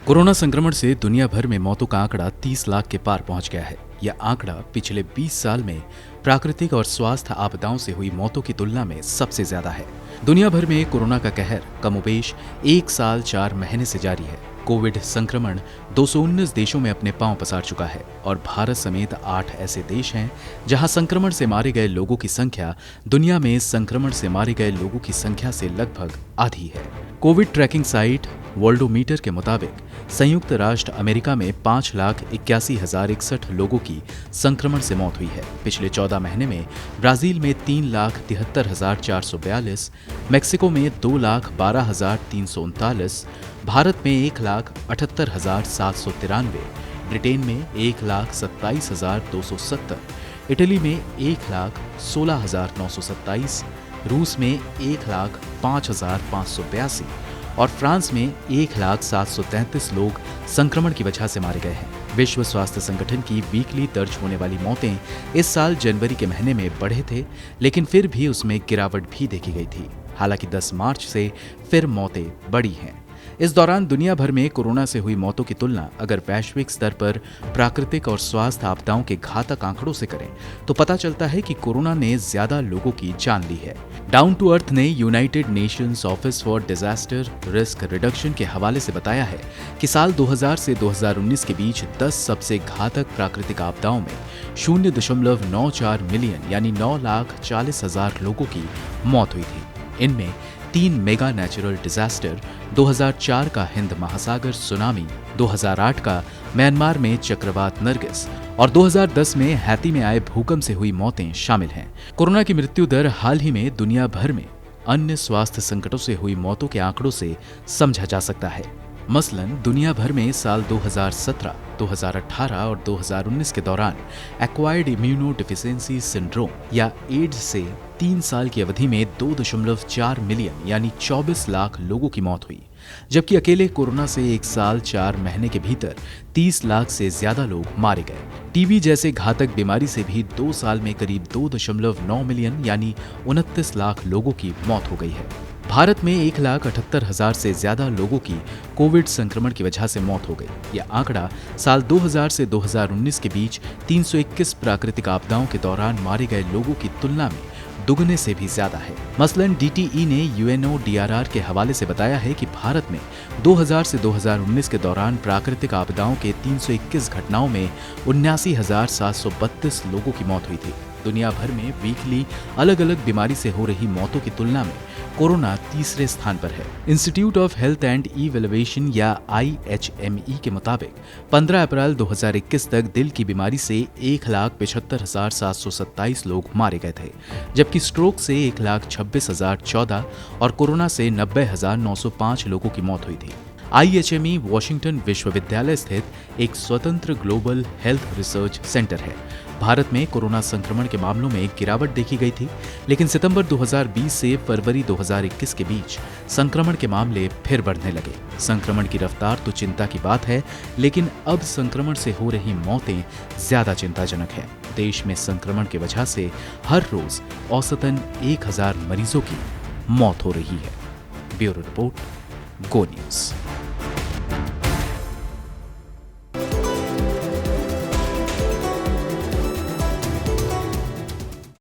Corona संक्रमण से दुनिया भर में मौतों का आंकड़ा 30 लाख के पार पहुंच गया है। यह आंकड़ा पिछले 20 साल में प्राकृतिक और स्वास्थ्य आपदाओं से हुई मौतों की तुलना में सबसे ज्यादा है। दुनिया भर में कोरोना का कहर कमोबेश 1 साल 4 महीने से जारी है। कोविड संक्रमण 219 देशों में अपने पांव पसार चुका है और भारत समेत 8 ऐसे देश हैं जहां संक्रमण से मारे गए लोगों की संख्या दुनिया में संक्रमण से मारे गए लोगों की संख्या से लगभग आधी है। कोविड ट्रैकिंग साइट वर्ल्डोमीटर के मुताबिक संयुक्त राष्ट्र अमेरिका में 5,81,061 लोगों की संक्रमण से मौत हुई है। पिछले 14 महीने में ब्राजील में 3,73,442, मैक्सिको में 2,12,339, भारत में 1,78,793, ब्रिटेन में 1,27,270, इटली में 1,16,927, रूस में 1,05,582 और फ्रांस में 1,733 लोग संक्रमण की वजह से मारे गए हैं। विश्व स्वास्थ्य संगठन की वीकली दर्ज होने वाली मौतें इस साल जनवरी के महीने में बढ़े थे, लेकिन फिर भी उसमें गिरावट भी देखी गई थी। हालांकि 10 मार्च से फिर मौतें बढ़ी हैं। इस दौरान दुनिया भर में कोरोना से हुई मौतों की तुलना अगर वैश्विक स्तर पर प्राकृतिक और स्वास्थ्य आपदाओं के घातक आंकड़ों से करें तो पता चलता है कि कोरोना ने ज्यादा लोगों की जान ली है। डाउन टू अर्थ ने United Nations office for disaster risk reduction के हवाले से बताया है कि साल 2000 से 2019 के बीच 10 सबसे घातक प्राकृतिक आपदाओं में 0.94 मिलियन यानी 9,40,000 लोगों की मौत हुई थी। इनमें 3 मेगा नेचुरल डिजास्टर, 2004 का हिंद महासागर सुनामी, 2008 का म्यांमार में चक्रवात नरगिस और 2010 में हैती में आए भूकंप से हुई मौतें शामिल हैं। कोरोना की मृत्यु दर हाल ही में दुनिया भर में अन्य स्वास्थ्य संकटों से हुई मौतों के आंकड़ों से समझा जा सकता है। मसलन दुनिया भर में साल 2017, 2018 और 2019 के दौरान एक्वायर्ड इम्यूनोडेफिशिएंसी सिंड्रोम या एड्स से 3 साल की अवधि में 2.4 मिलियन यानी 24 लाख लोगों की मौत हुई, जबकि अकेले कोरोना से 1 साल 4 महीने के भीतर 30 लाख से ज्यादा लोग मारे गए। टीबी जैसे घातक बीमारी से भी 2 साल में करीब 2.9 मिलियन यानी 29 लाख लोगों की मौत हो गई है। भारत में 1,78,000 से ज्यादा लोगों की कोविड संक्रमण की वजह से मौत हो गई। यह आंकड़ा साल 2000 से 2019 के बीच 321 प्राकृतिक आपदाओं के दौरान मारे गए लोगों की तुलना में दुगने से भी ज्यादा है। मसलन डीटीई ने यूएनओडीआरआर के हवाले से बताया है कि भारत में 2000 से 2019 के दौरान प्राकृतिक आपदाओं के 321 घटनाओं में 79,732 लोगों की मौत हुई थी। दुनिया भर में वीकली अलग अलग बीमारी से हो रही मौतों की तुलना में कोरोना तीसरे स्थान पर है। Institute of health and evaluation या IHME के मुताबिक 15 अप्रैल 2021 तक दिल की बीमारी से 1,75,727 लोग मारे गए थे, जबकि स्ट्रोक से 1,26,014 और कोरोना से 90,905 लोगों की मौत हुई थी। IHME वॉशिंगटन विश्वविद्यालय स्थित एक स्वतंत्र ग्लोबल हेल्थ रिसर्च सेंटर है। भारत में कोरोना संक्रमण के मामलों में गिरावट देखी गई थी, लेकिन सितंबर 2020 से फरवरी 2021 के बीच संक्रमण के मामले फिर बढ़ने लगे। संक्रमण की रफ्तार तो चिंता की बात है, लेकिन अब संक्रमण से हो रही मौतें ज्यादा चिंताजनक है। देश में संक्रमण की वजह से हर रोज औसतन 1,000 मरीजों की मौत हो रही है। ब्यूरो रिपोर्ट, गो न्यूज।